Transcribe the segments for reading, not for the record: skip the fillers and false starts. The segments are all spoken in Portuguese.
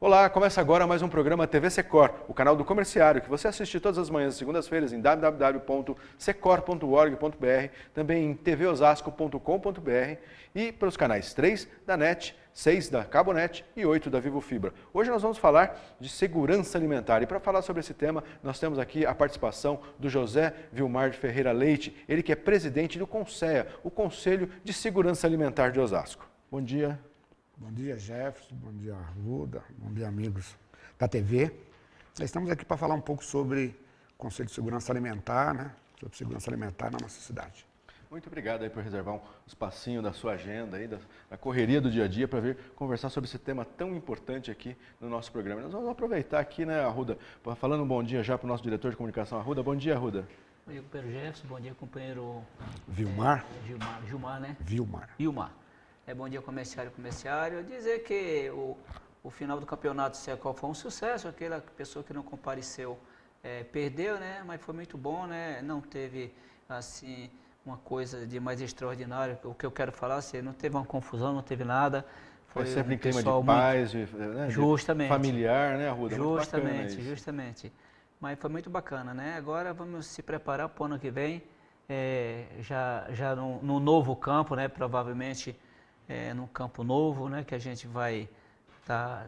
Olá, começa agora mais um programa TV Secor, o canal do comerciário, que você assiste todas as manhãs, segundas-feiras, em www.secor.org.br, também em tvosasco.com.br e pelos canais 3 da NET, 6 da Cabonet e 8 da Vivo Fibra. Hoje nós vamos falar de segurança alimentar e para falar sobre esse tema, nós temos aqui a participação do José Vilmar de Ferreira Leite, ele que é presidente do CONSEA, o Conselho de Segurança Alimentar de Osasco. Bom dia. Bom dia, Jefferson. Bom dia, Arruda. Bom dia, amigos da TV. Estamos aqui para falar um pouco sobre o Conselho de Segurança Alimentar, né? Sobre segurança alimentar na nossa cidade. Muito obrigado aí por reservar um espacinho da sua agenda, aí, da correria do dia a dia, para vir conversar sobre esse tema tão importante aqui no nosso programa. Nós vamos aproveitar aqui, né, Arruda, falando um bom dia já para o nosso diretor de comunicação, Arruda. Bom dia, Arruda. Bom dia, companheiro Jefferson. Bom dia, companheiro... Vilmar? Gilmar, né? Vilmar. Bom dia, comerciário. Dizer que o final do campeonato Secor foi um sucesso. Aquela pessoa que não compareceu perdeu, né? Mas foi muito bom, né? Não teve, assim, uma coisa de mais extraordinário. O que eu quero falar, assim, não teve uma confusão, não teve nada. Foi sempre em clima de paz, né? Justamente. Familiar, né, Arruda? Justamente. Mas foi muito bacana, né? Agora vamos se preparar para o ano que vem, já no novo campo, né? Provavelmente... num campo novo, né, que a gente vai tá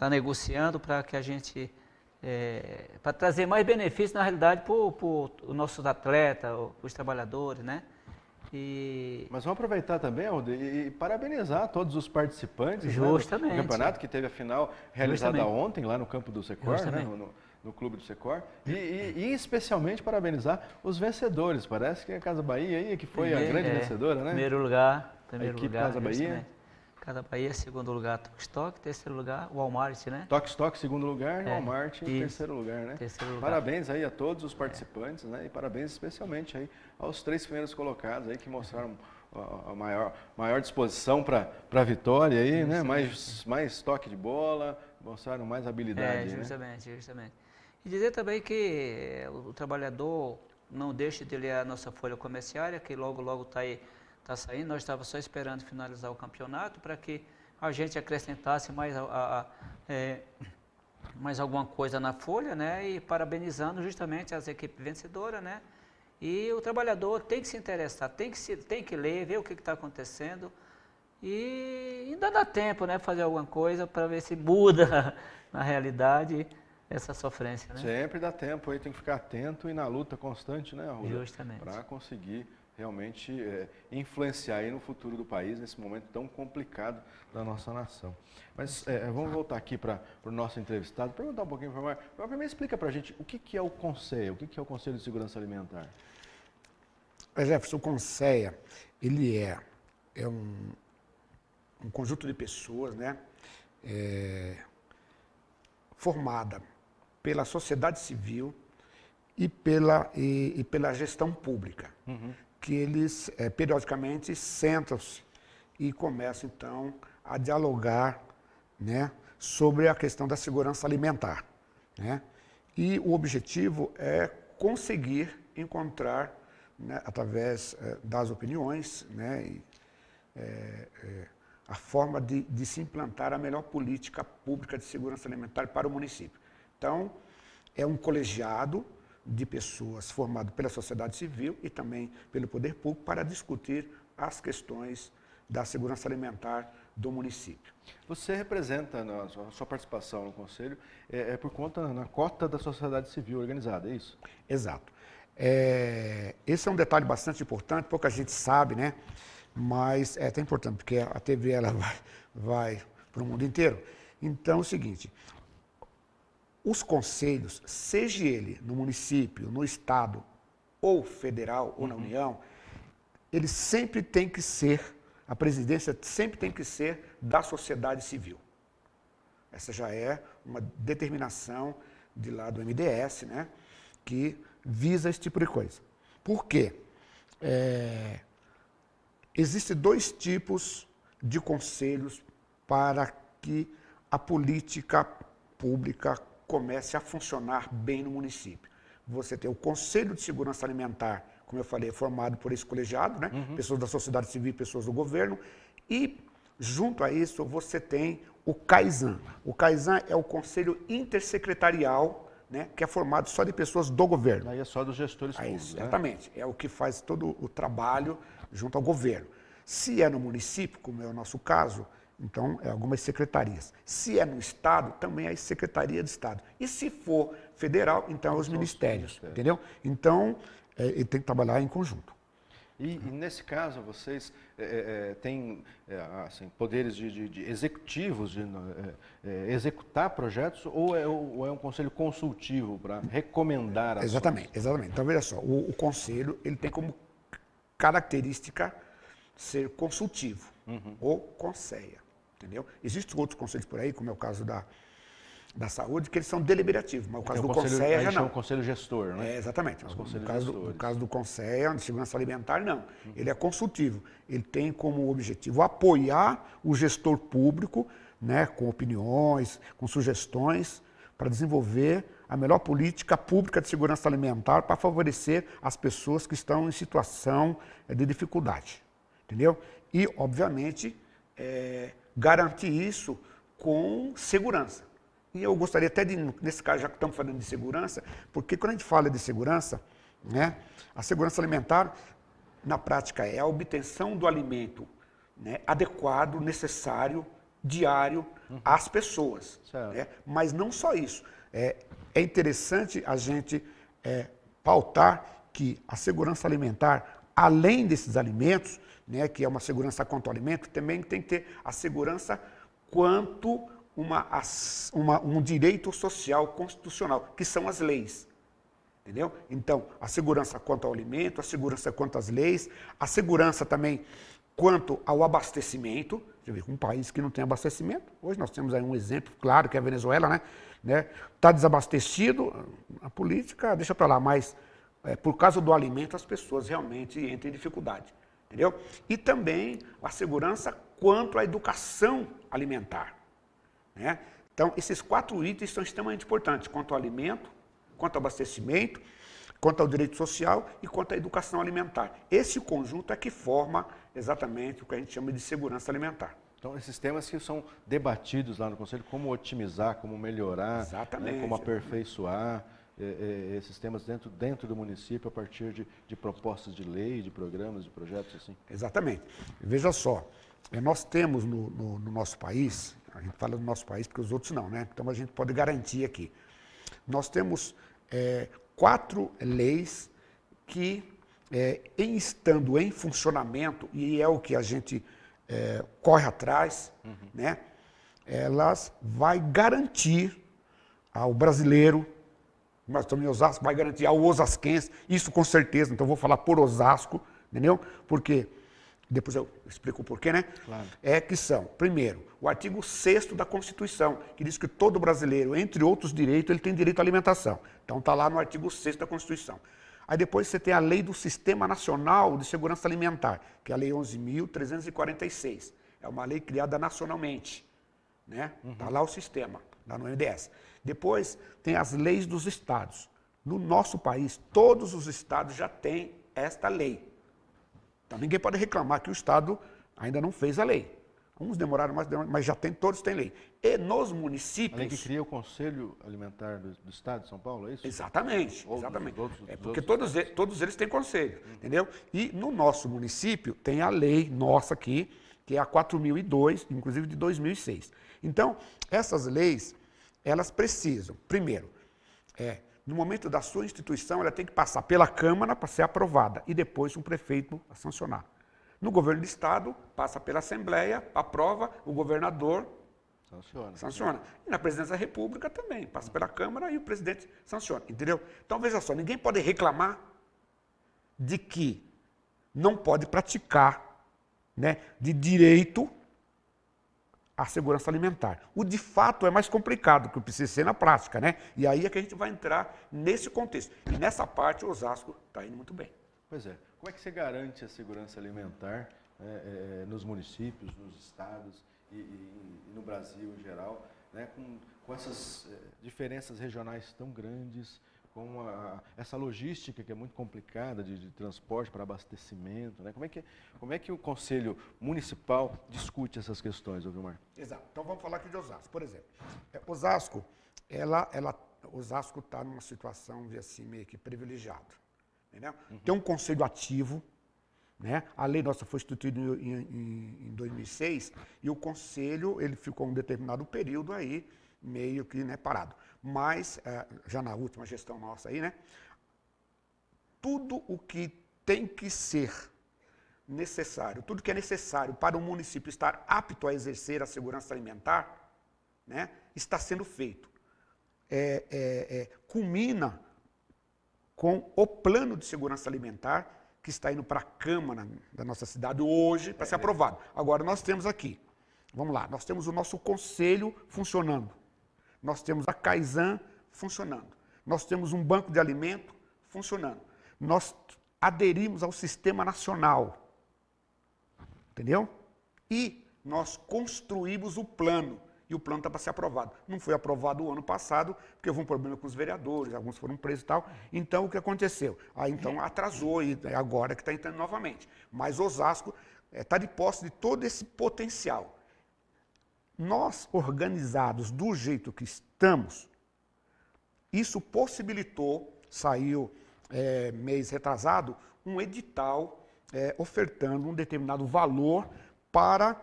negociando para que a gente para trazer mais benefícios na realidade para os nossos atletas, os trabalhadores, né? Mas vamos aproveitar também, Arruda, e parabenizar todos os participantes, justamente, né, do campeonato que teve a final realizada ontem lá no campo do Secor, né, no clube do Secor, e especialmente parabenizar os vencedores. Parece que a Casa Bahia aí que foi a grande vencedora, né? Primeiro lugar, Casa Bahia. Casa Bahia, segundo lugar, Tokstok, terceiro lugar, Walmart, né? Tokstok, segundo lugar, e Walmart em terceiro lugar, né? Terceiro lugar. Parabéns aí a todos os participantes, né? E parabéns especialmente aí aos 3 primeiros colocados aí que mostraram a maior disposição para a vitória aí, né? Mais toque de bola, mostraram mais habilidade, justamente. E dizer também que o trabalhador não deixe de ler a nossa folha comerciária, que logo está aí. Está saindo, nós estávamos só esperando finalizar o campeonato para que a gente acrescentasse mais alguma coisa na folha, né? E parabenizando justamente as equipes vencedoras, né? E o trabalhador tem que se interessar, tem que ler, ver o que está acontecendo e ainda dá tempo, né? Fazer alguma coisa para ver se muda na realidade essa sofrência, né? Sempre dá tempo, aí tem que ficar atento e na luta constante, né, Arruda? Justamente. Para conseguir realmente influenciar aí no futuro do país, nesse momento tão complicado da nossa nação. Mas vamos voltar aqui para o nosso entrevistado, perguntar um pouquinho para o Vilmar. Primeiro explica para a gente o que é o CONSEA, o que é o Conselho de Segurança Alimentar? Jefferson, o CONSEA, ele é um conjunto de pessoas, né, formada pela sociedade civil e pela gestão pública. Que eles periodicamente sentam-se e começam então a dialogar, né, sobre a questão da segurança alimentar, né? E o objetivo é conseguir encontrar, né, através das opiniões, né, a forma de se implantar a melhor política pública de segurança alimentar para o município. Então, é um colegiado de pessoas formado pela sociedade civil e também pelo poder público para discutir as questões da segurança alimentar do município. Você representa, a sua participação no Conselho por conta na cota da sociedade civil organizada, é isso? Exato. Esse é um detalhe bastante importante, pouca gente sabe, né? Mas é até importante, porque a TV ela vai para o mundo inteiro. Então, é o seguinte... Os conselhos, seja ele no município, no estado, ou federal, ou na União, eles sempre têm que ser, a presidência sempre tem que ser da sociedade civil. Essa já é uma determinação de lá do MDS, né, que visa esse tipo de coisa. Por quê? Existem 2 tipos de conselhos para que a política pública comece a funcionar bem no município. Você tem o Conselho de Segurança Alimentar, como eu falei, formado por esse colegiado, né? Pessoas da sociedade civil e pessoas do governo, e Junto a isso, você tem o CAISAN. O CAISAN é o Conselho Intersecretarial, né, que é formado só de pessoas do governo. Aí é só dos gestores públicos, né? Exatamente. É o que faz todo o trabalho junto ao governo. Se é no município, como é o nosso caso, então é algumas secretarias. Se é no Estado, também é a Secretaria de Estado. E se for federal, então é os ministérios, entendeu? Então, ele tem que trabalhar em conjunto. E nesse caso, vocês têm assim, poderes de executivos de executar projetos ou é um conselho consultivo para recomendar ações? Exatamente. Então, veja só, o conselho ele tem como característica ser consultivo, ou conselha, entendeu? Existem outros conselhos por aí, como é o caso da saúde, que eles são deliberativos, mas o caso do Conselho já não. o conselho gestor, né? Exatamente. No caso do Conselho de Segurança Alimentar, não. Ele é consultivo. Ele tem como objetivo apoiar o gestor público, né, com opiniões, com sugestões, para desenvolver a melhor política pública de segurança alimentar para favorecer as pessoas que estão em situação de dificuldade. Entendeu? E, obviamente, garantir isso com segurança. E eu gostaria até de, nesse caso, já que estamos falando de segurança, porque quando a gente fala de segurança, né, a segurança alimentar, na prática, é a obtenção do alimento, né, adequado, necessário, diário, às pessoas. Né? Mas não só isso. É interessante a gente pautar que a segurança alimentar, além desses alimentos, né, que é uma segurança quanto ao alimento, também tem que ter a segurança quanto um direito social constitucional, que são as leis. Entendeu? Então, a segurança quanto ao alimento, a segurança quanto às leis, a segurança também quanto ao abastecimento. Você vê, um país que não tem abastecimento, hoje nós temos aí um exemplo claro, que é a Venezuela, né? Está desabastecido, a política deixa para lá, mas por causa do alimento as pessoas realmente entram em dificuldade. Entendeu? E também a segurança quanto à educação alimentar. Né? Então, esses 4 itens são extremamente importantes, quanto ao alimento, quanto ao abastecimento, quanto ao direito social e quanto à educação alimentar. Esse conjunto é que forma exatamente o que a gente chama de segurança alimentar. Então, esses temas que são debatidos lá no Conselho, como otimizar, como melhorar, né, como aperfeiçoar esses temas dentro do município a partir de propostas de lei, de programas, de projetos assim. Exatamente. Veja só, nós temos no nosso país, a gente fala do nosso país porque os outros não, né? Então a gente pode garantir aqui. Nós temos 4 leis que, estando em funcionamento, e é o que a gente corre atrás, né? Elas vai garantir ao brasileiro, nós estamos em Osasco, vai garantir ao osasquense, isso com certeza, então eu vou falar por Osasco, entendeu? Porque, depois eu explico o porquê, né? Claro. Que são, primeiro, o artigo 6º da Constituição, que diz que todo brasileiro, entre outros direitos, ele tem direito à alimentação. Então está lá no artigo 6º da Constituição. Aí depois você tem a Lei do Sistema Nacional de Segurança Alimentar, que é a Lei 11.346. É uma lei criada nacionalmente, né? Está lá o sistema, lá no MDS. Depois tem as leis dos estados. No nosso país, todos os estados já têm esta lei. Então ninguém pode reclamar que o estado ainda não fez a lei. Uns demoraram mais, mas já tem, todos têm lei. E nos municípios... A lei que cria o Conselho Alimentar do Estado de São Paulo, é isso? Exatamente, exatamente. Porque todos eles têm conselho, entendeu? E no nosso município tem a lei nossa aqui, que é a 4.002, inclusive de 2006. Então, essas leis, elas precisam, primeiro, no momento da sua instituição, ela tem que passar pela Câmara para ser aprovada e depois um prefeito a sancionar. No governo do Estado, passa pela Assembleia, aprova, o governador sanciona. E na presidência da República também, passa pela Câmara e o presidente sanciona, entendeu? Então, veja só, ninguém pode reclamar de que não pode praticar, né, de direito à segurança alimentar. O de fato é mais complicado, que precisa ser na prática, né? E aí é que a gente vai entrar nesse contexto. E nessa parte, o Osasco está indo muito bem. Pois é. Como é que você garante a segurança alimentar nos municípios, nos estados e no Brasil em geral, né, com essas diferenças regionais tão grandes, com essa logística que é muito complicada de transporte para abastecimento, né? Como é que o Conselho Municipal discute essas questões, Vilmar? Exato. Então vamos falar aqui de Osasco. Por exemplo, Osasco está numa situação de assim meio que privilegiada, entendeu? Tem um conselho ativo, né? A lei nossa foi instituída em 2006 e o conselho ele ficou um determinado período aí meio que, né, parado. Mas já na última gestão nossa aí, né? Tudo o que tem que ser necessário, tudo que é necessário para o município estar apto a exercer a segurança alimentar, né, está sendo feito. Culmina com o plano de segurança alimentar que está indo para a Câmara da nossa cidade hoje para ser aprovado. Agora nós temos aqui, vamos lá, nós temos o nosso conselho funcionando, nós temos a Kaizen funcionando, nós temos um banco de alimento funcionando, nós aderimos ao sistema nacional, entendeu? E nós construímos o plano. E o plano está para ser aprovado. Não foi aprovado o ano passado, porque houve um problema com os vereadores, alguns foram presos e tal. Então, o que aconteceu? Aí, então, atrasou e agora que está entrando novamente. Mas Osasco está de posse de todo esse potencial. Nós, organizados do jeito que estamos, isso possibilitou, saiu mês retrasado, um edital ofertando um determinado valor para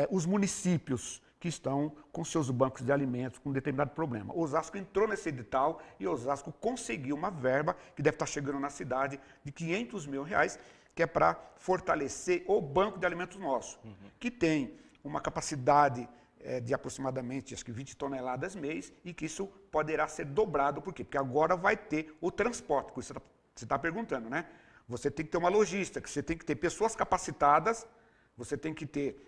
os municípios que estão com seus bancos de alimentos com um determinado problema. Osasco entrou nesse edital e Osasco conseguiu uma verba que deve estar chegando na cidade de R$500 mil, que é para fortalecer o banco de alimentos nosso, que tem uma capacidade de aproximadamente, acho que 20 toneladas mês, e que isso poderá ser dobrado. Por quê? Porque agora vai ter o transporte, que você está perguntando, né? Você tem que ter uma logística, você tem que ter pessoas capacitadas, você tem que ter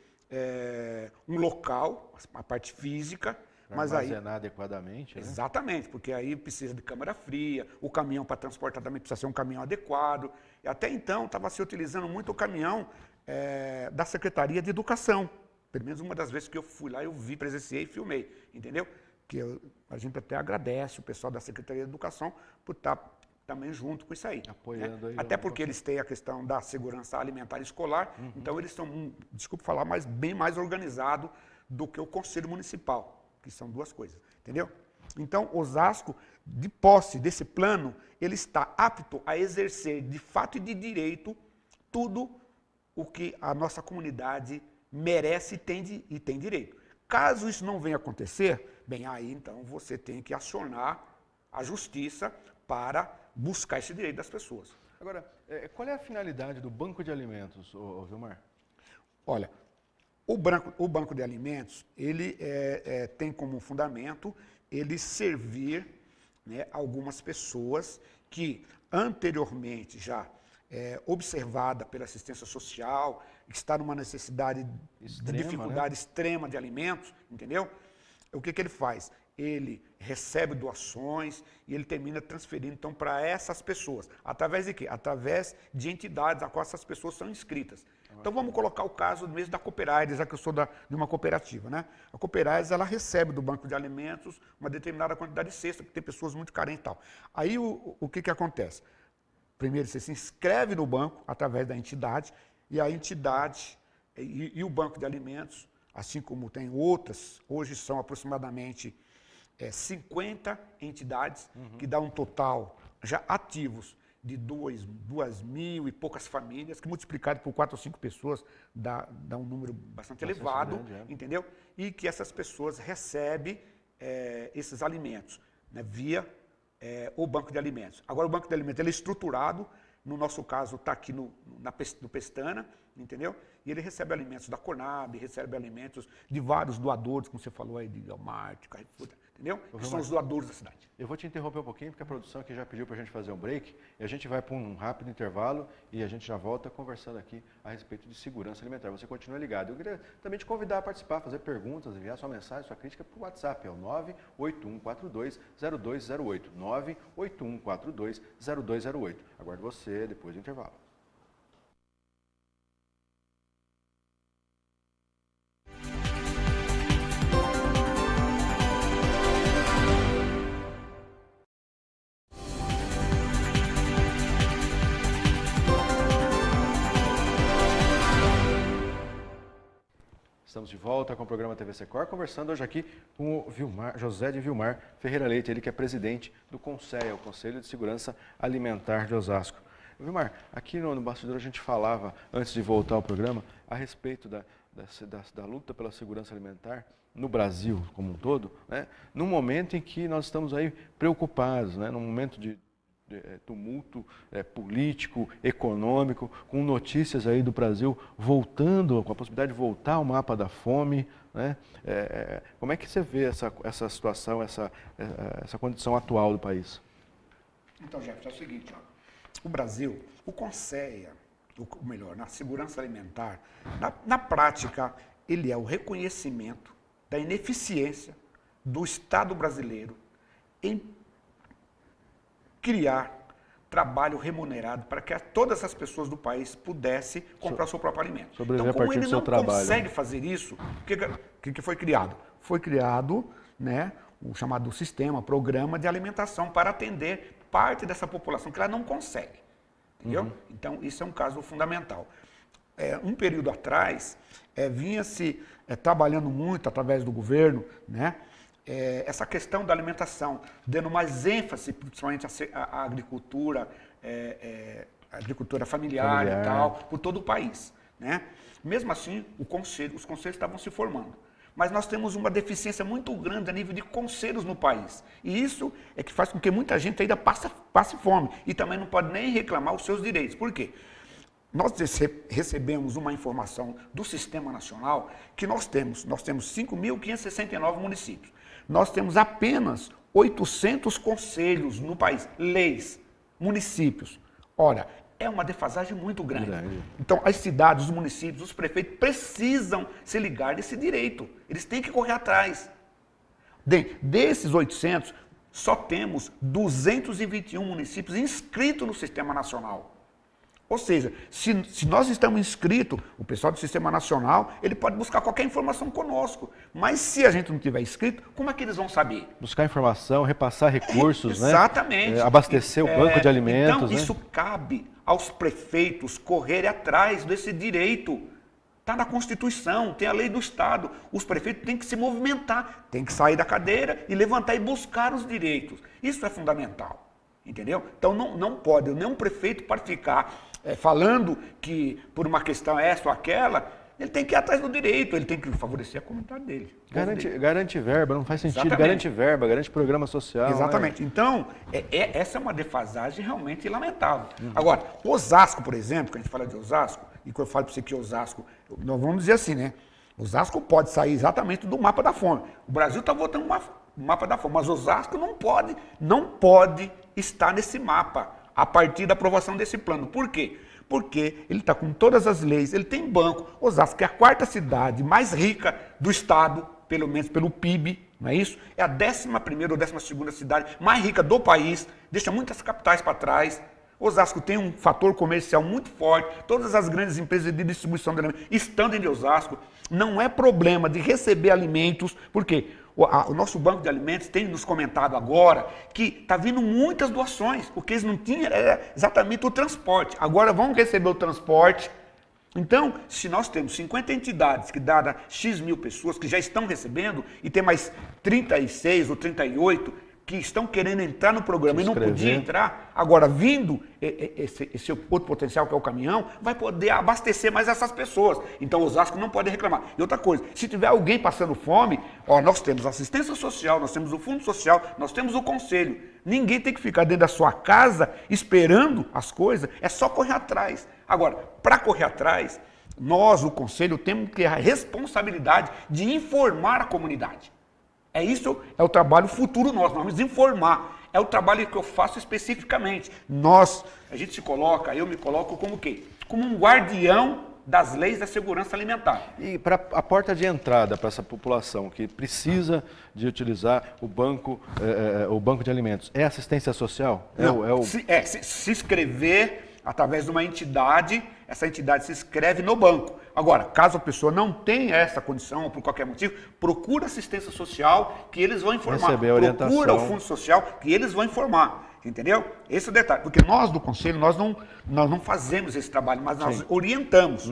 um local, a parte física, mas aí armazenar adequadamente, né? Exatamente, porque aí precisa de câmara fria, o caminhão para transportar também precisa ser um caminhão adequado. E até então estava se utilizando muito o caminhão da Secretaria de Educação. Pelo menos uma das vezes que eu fui lá, eu vi, presenciei e filmei, entendeu? A gente até agradece o pessoal da Secretaria de Educação por estar também junto com isso aí. Apoiando aí. Até porque eles têm a questão da segurança alimentar escolar, então eles são, desculpe falar, mas bem mais organizados do que o Conselho Municipal, que são duas coisas, entendeu? Então, Osasco, de posse desse plano, ele está apto a exercer de fato e de direito tudo o que a nossa comunidade merece e tem direito. Caso isso não venha acontecer, bem, aí então você tem que acionar a justiça para buscar esse direito das pessoas. Agora, qual é a finalidade do banco de alimentos, Vilmar? Olha, o banco de alimentos, ele tem como fundamento ele servir, né, algumas pessoas que anteriormente já observada pela assistência social, que está numa necessidade Extrema, de dificuldade extrema de alimentos, entendeu? O que ele faz? Ele recebe doações e ele termina transferindo então para essas pessoas. Através de quê? Através de entidades a qual essas pessoas são inscritas. Então vamos colocar o caso mesmo da Cooperaires, já que eu sou de uma cooperativa, né? A Cooperaires, ela recebe do Banco de Alimentos uma determinada quantidade de cesta, porque tem pessoas muito carentes e tal. Aí o que acontece? Primeiro você se inscreve no banco através da entidade e a entidade e o Banco de Alimentos, assim como tem outras, hoje são aproximadamente 50 entidades, que dá um total já ativos de 2.000 e poucas famílias, que multiplicado por 4 ou 5 pessoas dá um número bastante elevado, grande, entendeu? E que essas pessoas recebem esses alimentos, né, via o Banco de Alimentos. Agora o Banco de Alimentos ele é estruturado, no nosso caso está aqui no Pestana, entendeu? E ele recebe alimentos da Conab, recebe alimentos de vários doadores, como você falou aí, de Walmart, Carrefour, entendeu? Que são os doadores da cidade. Eu vou te interromper um pouquinho, porque a produção aqui já pediu para a gente fazer um break, e a gente vai para um rápido intervalo, e a gente já volta conversando aqui a respeito de segurança alimentar. Você continua ligado. Eu queria também te convidar a participar, fazer perguntas, enviar sua mensagem, sua crítica para o WhatsApp, é o 981420208, 981420208. Aguardo você depois do intervalo. estamos de volta com o programa TV Secor, conversando hoje aqui com o José de Vilmar Ferreira Leite, ele que é presidente do CONSEA, o Conselho de Segurança Alimentar de Osasco. Vilmar, aqui no bastidor a gente falava, antes de voltar ao programa, a respeito da luta pela segurança alimentar no Brasil como um todo, né? Num momento em que nós estamos aí preocupados, né? Num momento de tumulto político, econômico, com notícias aí do Brasil voltando, com a possibilidade de voltar ao mapa da fome, né? Como é que você vê essa situação, essa condição atual do país? Então, Jefferson, é o seguinte, ó, o Brasil, o CONSEA, ou melhor, na segurança alimentar, na prática, ele é o reconhecimento da ineficiência do Estado brasileiro em criar trabalho remunerado para que todas as pessoas do país pudessem comprar o seu próprio alimento. Então, como ele não consegue fazer isso, o que foi criado? Foi criado, né, o chamado programa de alimentação para atender parte dessa população que ela não consegue. Entendeu? Então, isso é um caso fundamental. Um período atrás, vinha-se trabalhando muito através do governo, né, essa questão da alimentação, dando mais ênfase, principalmente à agricultura, a agricultura familiar e tal, por todo o país, né? Mesmo assim, os conselhos estavam se formando. Mas nós temos uma deficiência muito grande a nível de conselhos no país. E isso é que faz com que muita gente ainda passe fome e também não pode nem reclamar os seus direitos. Por quê? Nós recebemos uma informação do Sistema Nacional que nós temos 5.569 municípios. Nós temos apenas 800 conselhos no país, leis, municípios. Ora, é uma defasagem muito grande. Então, as cidades, os municípios, os prefeitos precisam se ligar desse direito. Eles têm que correr atrás. Desses 800, só temos 221 municípios inscritos no Sistema Nacional. Ou seja, se nós estamos inscritos, o pessoal do Sistema Nacional, ele pode buscar qualquer informação conosco. Mas se a gente não tiver inscrito, como é que eles vão saber? Buscar informação, repassar recursos, exatamente, né? Abastecer o banco de alimentos. Então, isso cabe aos prefeitos correrem atrás desse direito. Está na Constituição, tem a lei do Estado. Os prefeitos têm que se movimentar, têm que sair da cadeira e levantar e buscar os direitos. Isso é fundamental. Entendeu? Então não pode, nenhum prefeito pode ficar falando que por uma questão essa ou aquela, ele tem que ir atrás do direito, ele tem que favorecer a comunidade dele. Garante verba, não faz sentido. Exatamente. Garante verba, garante programa social. Exatamente. Né? Então, essa é uma defasagem realmente lamentável. Agora, Osasco, por exemplo, que a gente fala de Osasco, e que eu falo para você que Osasco, nós vamos dizer assim, né? Osasco pode sair exatamente do mapa da fome. O Brasil está votando um mapa da fome, mas Osasco não pode estar nesse mapa a partir da aprovação desse plano. Por quê? Porque ele está com todas as leis, ele tem banco. Osasco, que é a quarta cidade mais rica do estado, pelo menos pelo PIB, não é isso? É a 11ª ou 12ª cidade mais rica do país, deixa muitas capitais para trás. Osasco tem um fator comercial muito forte, todas as grandes empresas de distribuição de alimentos estão dentro de Osasco. Não é problema de receber alimentos, porque o nosso banco de alimentos tem nos comentado agora que está vindo muitas doações, o que eles não tinham era exatamente o transporte. Agora vão receber o transporte. Então, se nós temos 50 entidades que dada X mil pessoas que já estão recebendo e tem mais 36 ou 38 que estão querendo entrar no programa e não podiam entrar, agora vindo esse outro potencial que é o caminhão, vai poder abastecer mais essas pessoas. Então Osasco não pode reclamar. E outra coisa, se tiver alguém passando fome, nós temos assistência social, nós temos o fundo social, nós temos o conselho. Ninguém tem que ficar dentro da sua casa esperando as coisas, é só correr atrás. Agora, para correr atrás, nós, o conselho, temos que ter a responsabilidade de informar a comunidade. Isso é o trabalho futuro nosso, nós vamos informar. É o trabalho que eu faço especificamente. A gente se coloca, eu me coloco como o quê? Como um guardião das leis da segurança alimentar. E para a porta de entrada para essa população que precisa de utilizar o banco de alimentos, é assistência social? Não, se inscrever através de uma entidade, essa entidade se inscreve no banco. Agora, caso a pessoa não tenha essa condição, ou por qualquer motivo, procura assistência social que eles vão informar. Receber a orientação. Procura o fundo social que eles vão informar. Entendeu? Esse é o detalhe. Porque nós do conselho, nós não fazemos esse trabalho, mas nós orientamos.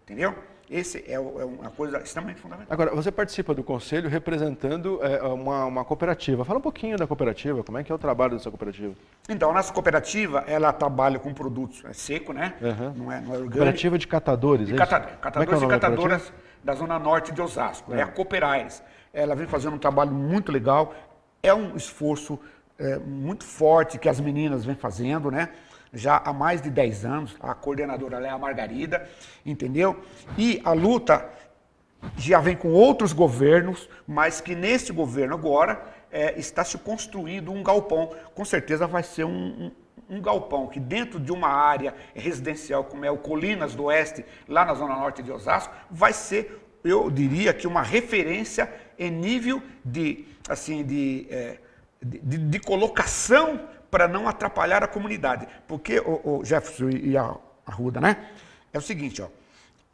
Entendeu? Esse é uma coisa extremamente fundamental. Agora, você participa do conselho representando uma cooperativa. Fala um pouquinho da cooperativa, como é que é o trabalho dessa cooperativa? Então, a nossa cooperativa, ela trabalha com produtos seco, né? Não é orgânico. Cooperativa de catadores, de é catadores e catadoras da zona norte de Osasco, é a Cooperaires. Ela vem fazendo um trabalho muito legal, é um esforço muito forte que as meninas vêm fazendo, né? Já há mais de 10 anos, a coordenadora é a Margarida, entendeu? E a luta já vem com outros governos, mas que neste governo agora está se construindo um galpão. Com certeza vai ser um galpão que dentro de uma área residencial, como é o Colinas do Oeste, lá na zona norte de Osasco, vai ser, eu diria que uma referência em nível de colocação para não atrapalhar a comunidade. Porque, o Jefferson e a Ruda, né? É o seguinte, ó,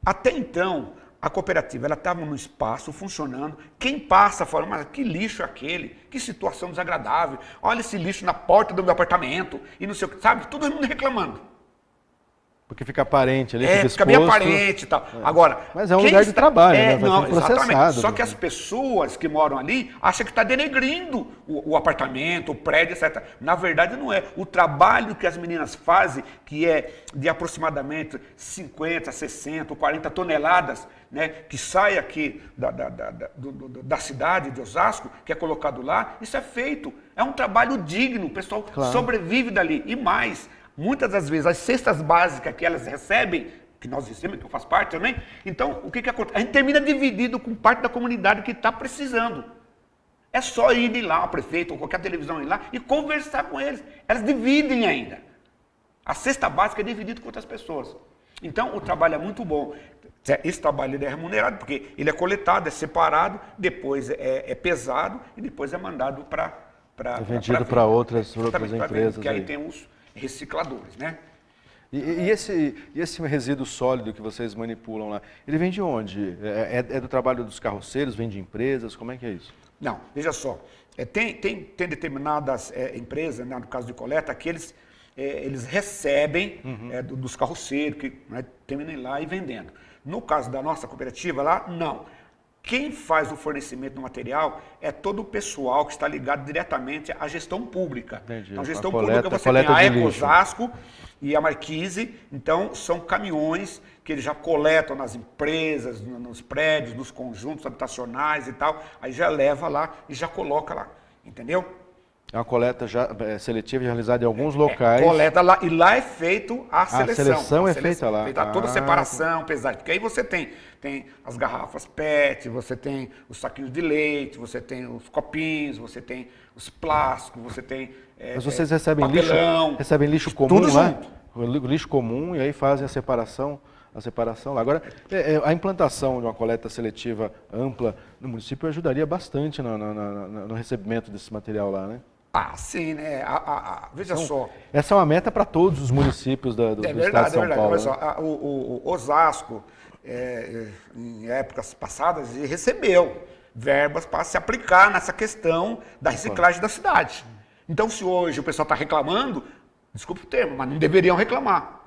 até então, a cooperativa, ela estava no espaço, funcionando, quem passa fala, mas que lixo é aquele? Que situação desagradável, olha esse lixo na porta do meu apartamento, e não sei o que, sabe? Todo mundo reclamando. Porque fica aparente ali, fica exposto. Fica bem aparente e tal. Agora, mas é um lugar de trabalho, né? Não, exatamente. Só que as pessoas que moram ali acham que está denegrindo o apartamento, o prédio, etc. Na verdade, não é. O trabalho que as meninas fazem, que é de aproximadamente 50, 60, 40 toneladas, né, que sai aqui da cidade de Osasco, que é colocado lá, isso é feito. É um trabalho digno, o pessoal sobrevive dali. E mais, muitas das vezes, as cestas básicas que elas recebem, que nós recebemos, que eu faço parte também, então, o que acontece? A gente termina dividido com parte da comunidade que está precisando. É só ir lá, o prefeito, ou qualquer televisão ir lá, e conversar com eles. Elas dividem ainda. A cesta básica é dividida com outras pessoas. Então, o trabalho é muito bom. Esse trabalho é remunerado, porque ele é coletado, é separado, depois é pesado, e depois é mandado para... É vendido para outras empresas. Porque aí tem os recicladores, né? E esse resíduo sólido que vocês manipulam lá, ele vem de onde? É do trabalho dos carroceiros, vem de empresas? Como é que é isso? Não, veja só. Tem determinadas empresas, né, no caso de coleta, que eles recebem dos carroceiros, que terminam lá e vendendo. No caso da nossa cooperativa lá, não. Quem faz o fornecimento do material é todo o pessoal que está ligado diretamente à gestão pública. Entendi. Então, a gestão pública, você tem a Eco Osasco e a Marquise, então são caminhões que eles já coletam nas empresas, nos prédios, nos conjuntos habitacionais e tal, aí já leva lá e já coloca lá, entendeu? É uma coleta já seletiva realizada em alguns locais. Coleta lá, e lá é feito a seleção. A seleção é feita lá. Feita toda a separação, pesagem. Porque aí você tem as garrafas PET, você tem os saquinhos de leite, você tem os copinhos, você tem os plásticos, você tem Mas vocês recebem lixo comum tudo lá? Junto. Lixo comum, e aí fazem a separação lá. Agora, a implantação de uma coleta seletiva ampla no município ajudaria bastante no recebimento desse material lá, né? Ah, sim, né? Veja só. Essa é uma meta para todos os municípios do estado de São Paulo. Olha só, o Osasco, em épocas passadas, recebeu verbas para se aplicar nessa questão da reciclagem da cidade. Então, se hoje o pessoal está reclamando, desculpe o termo, mas não deveriam reclamar.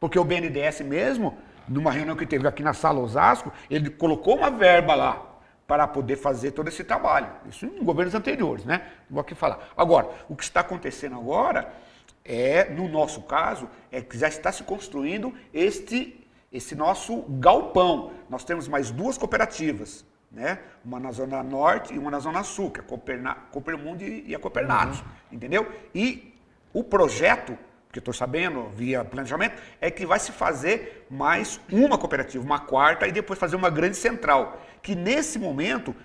Porque o BNDES mesmo, numa reunião que teve aqui na Sala Osasco, ele colocou uma verba lá para poder fazer todo esse trabalho. Isso em governos anteriores, né? Não vou aqui falar. Agora, o que está acontecendo agora no nosso caso, é que já está se construindo esse nosso galpão. Nós temos mais duas cooperativas, né? Uma na Zona Norte e uma na Zona Sul, que é a Coopermundi e a Coopernados, entendeu? E o projeto, que eu estou sabendo, via planejamento, é que vai se fazer mais uma cooperativa, uma quarta, e depois fazer uma grande central. Que nesse momento,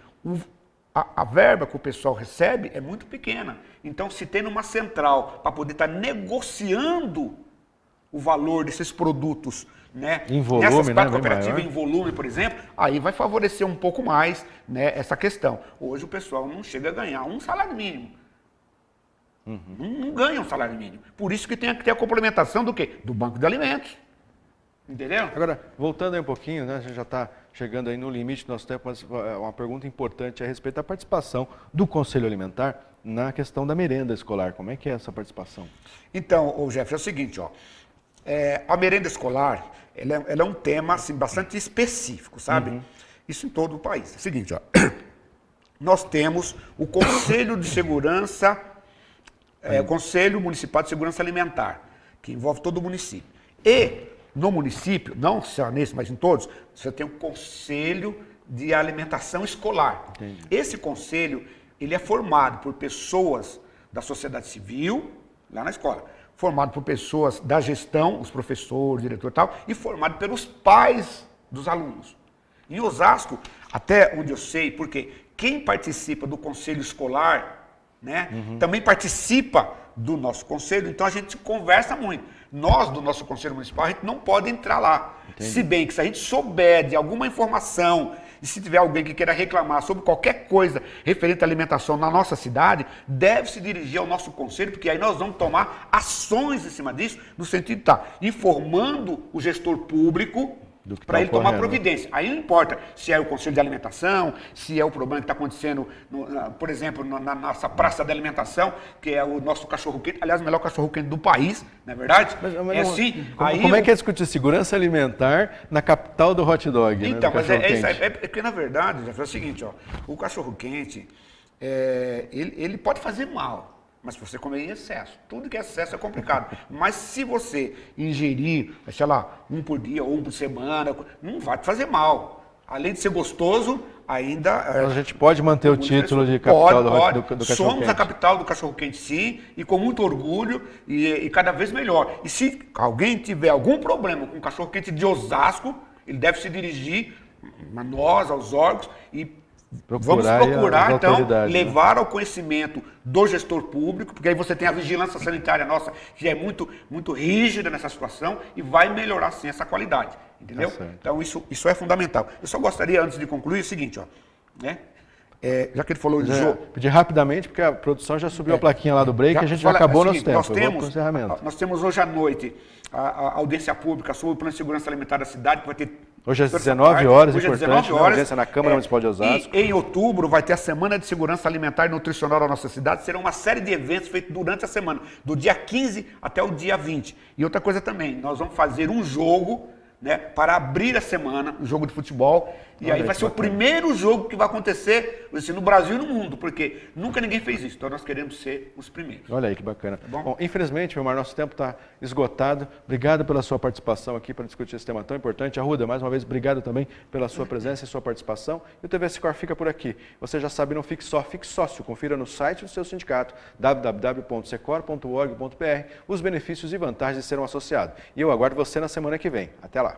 a verba que o pessoal recebe é muito pequena. Então, se tem uma central para poder estar negociando o valor desses produtos, né, em volume, nessas quatro né, cooperativas, em volume, por exemplo, aí vai favorecer um pouco mais, né, essa questão. Hoje o pessoal não chega a ganhar um salário mínimo. Não ganha um salário mínimo. Por isso que tem que ter a complementação do quê? Do banco de alimentos. Entendeu? Agora, voltando aí um pouquinho, né, a gente já está chegando aí no limite do nosso tempo, mas uma pergunta importante a respeito da participação do Conselho Alimentar na questão da merenda escolar. Como é que é essa participação? Então, Jefferson, é o seguinte, ó, a merenda escolar, ela é um tema assim, bastante específico, sabe? Isso em todo o país. É o seguinte, ó, nós temos o Conselho de Segurança, o Conselho Municipal de Segurança Alimentar, que envolve todo o município. E no município, não só nesse, mas em todos, você tem o Conselho de Alimentação Escolar. Entendi. Esse conselho, ele é formado por pessoas da sociedade civil, lá na escola, formado por pessoas da gestão, os professores, diretor e tal, e formado pelos pais dos alunos. Em Osasco, até onde eu sei, porque quem participa do conselho escolar, né, também participa do nosso conselho, então a gente conversa muito. Nós, do nosso conselho municipal, a gente não pode entrar lá. Entendi. Se bem que se a gente souber de alguma informação, e se tiver alguém que queira reclamar sobre qualquer coisa referente à alimentação na nossa cidade, deve se dirigir ao nosso conselho, porque aí nós vamos tomar ações em cima disso, no sentido de estar informando o gestor público para ele tomar providência. Aí não importa se é o conselho de alimentação, se é o problema que está acontecendo, por exemplo, na nossa praça de alimentação, que é o nosso cachorro-quente, aliás, o melhor cachorro-quente do país, não é verdade? Mas é assim. Como é que é discutir segurança alimentar na capital do hot dog? Então, né, mas é porque na verdade, já foi o seguinte, ó, o cachorro-quente, ele pode fazer mal. Mas se você comer em excesso, tudo que é excesso é complicado. Mas se você ingerir, sei lá, um por dia ou um por semana, não vai te fazer mal. Além de ser gostoso, ainda... Então, a gente pode manter o título de capital do cachorro-quente. Somos a capital do cachorro-quente, sim, e com muito orgulho e cada vez melhor. E se alguém tiver algum problema com o cachorro-quente de Osasco, ele deve se dirigir a nós, aos órgãos, e vamos procurar, então, levar ao conhecimento do gestor público, porque aí você tem a vigilância sanitária nossa, que é muito, muito rígida nessa situação e vai melhorar, sim, essa qualidade, entendeu? Então, isso é fundamental. Eu só gostaria, antes de concluir, o seguinte, ó, né? Já que ele falou de jogo... Pedir rapidamente, porque a produção já subiu a plaquinha lá do break, a gente já acabou nosso tempo. Nós temos hoje à noite a audiência pública sobre o Plano de Segurança Alimentar da cidade, que vai ter... Hoje às 19 horas, hoje importante, 19 horas, audiência na Câmara Municipal de Osasco. E em outubro vai ter a Semana de Segurança Alimentar e Nutricional da nossa cidade. Serão uma série de eventos feitos durante a semana, do dia 15 até o dia 20. E outra coisa também, nós vamos fazer um jogo, né, para abrir a semana, um jogo de futebol. E aí vai ser o primeiro jogo que vai acontecer assim, no Brasil e no mundo, porque nunca ninguém fez isso. Então nós queremos ser os primeiros. Olha aí que bacana. Tá bom? Bom, infelizmente, Vilmar, nosso tempo está esgotado. Obrigado pela sua participação aqui para discutir esse tema tão importante. Arruda, mais uma vez, obrigado também pela sua presença e sua participação. E o TV Sicor fica por aqui. Você já sabe, não fique só, fique sócio. Confira no site do seu sindicato, www.secor.org.br, os benefícios e vantagens de ser um associado. E eu aguardo você na semana que vem. Até lá.